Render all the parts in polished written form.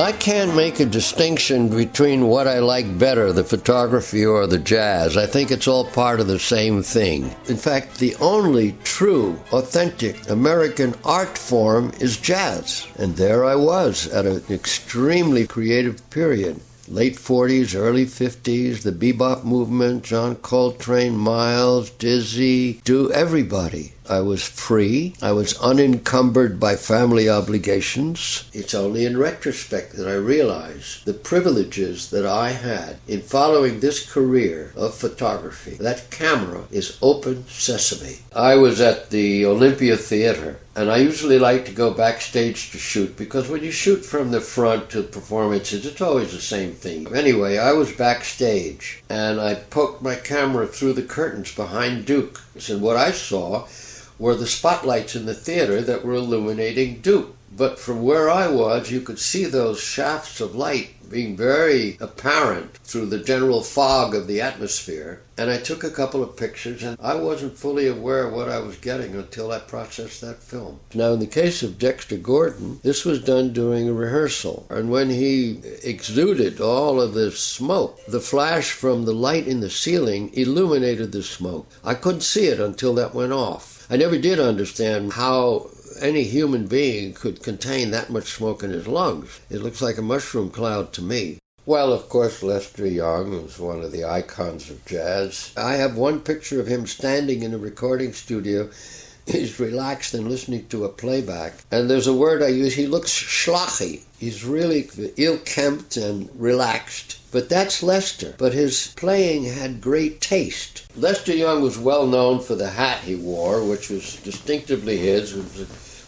I can't make a distinction between what I like better, the photography or the jazz. I think it's all part of the same thing. In fact, the only true, authentic American art form is jazz. And there I was at an extremely creative period. Late 40s, early 50s, the bebop movement, John Coltrane, Miles, Dizzy, everybody. I was free. I was unencumbered by family obligations. It's only in retrospect that I realize the privileges that I had in following this career of photography. That camera is open sesame. I was at the Olympia Theater, and I usually like to go backstage to shoot, because when you shoot from the front to performances, it's always the same thing. Anyway, I was backstage, and I poked my camera through the curtains behind Duke. And what I saw were the spotlights in the theater that were illuminating Duke. But from where I was, you could see those shafts of light being very apparent through the general fog of the atmosphere. And I took a couple of pictures, and I wasn't fully aware of what I was getting until I processed that film. Now, in the case of Dexter Gordon, this was done during a rehearsal. And when he exuded all of this smoke, the flash from the light in the ceiling illuminated the smoke. I couldn't see it until that went off. I never did understand how any human being could contain that much smoke in his lungs. It looks like a mushroom cloud to me. Well, of course, Lester Young was one of the icons of jazz. I have one picture of him standing in a recording studio. He's relaxed and listening to a playback. And there's a word I use, he looks schlochy. He's really ill-kempt and relaxed. But that's Lester. But his playing had great taste. Lester Young was well known for the hat he wore, which was distinctively his.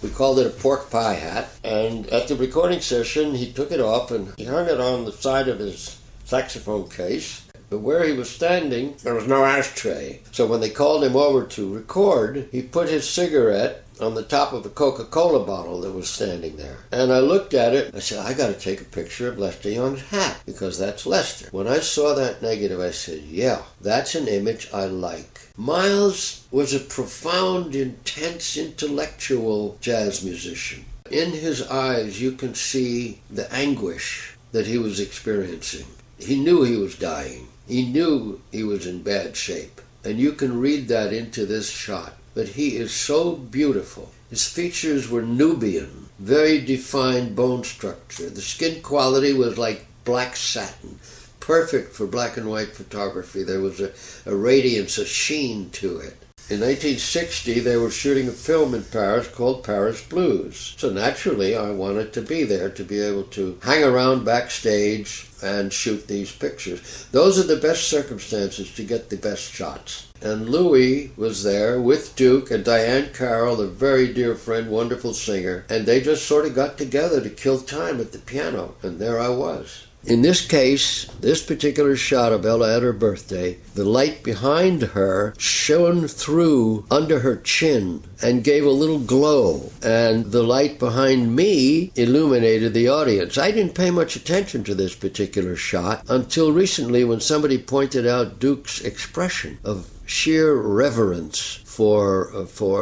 We called it a pork pie hat. And at the recording session, he took it off and he hung it on the side of his saxophone case. But where he was standing, there was no ashtray. So when they called him over to record, he put his cigarette on the top of a Coca-Cola bottle that was standing there. And I looked at it, I said, I got to take a picture of Lester Young's hat, because that's Lester. When I saw that negative, I said, yeah, that's an image I like. Miles was a profound, intense, intellectual jazz musician. In his eyes, you can see the anguish that he was experiencing. He knew he was dying. He knew he was in bad shape. And you can read that into this shot. But he is so beautiful. His features were Nubian, very defined bone structure. The skin quality was like black satin, perfect for black and white photography. There was a radiance, a sheen to it. In 1960, they were shooting a film in Paris called Paris Blues. So naturally, I wanted to be there to be able to hang around backstage and shoot these pictures. Those are the best circumstances to get the best shots. And Louis was there with Duke and Diane Carroll, a very dear friend, wonderful singer. And they just sort of got together to kill time at the piano. And there I was. In this case, this particular shot of Ella at her birthday, the light behind her shone through under her chin and gave a little glow. And the light behind me illuminated the audience. I didn't pay much attention to this particular shot until recently, when somebody pointed out Duke's expression of sheer reverence for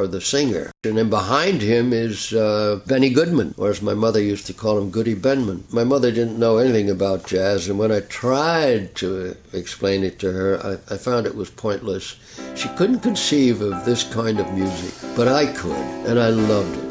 the singer. And then behind him is Benny Goodman, or as my mother used to call him, Goody Benman. My mother didn't know anything about jazz, and when I tried to explain it to her, I found it was pointless. She couldn't conceive of this kind of music, but I could, and I loved it.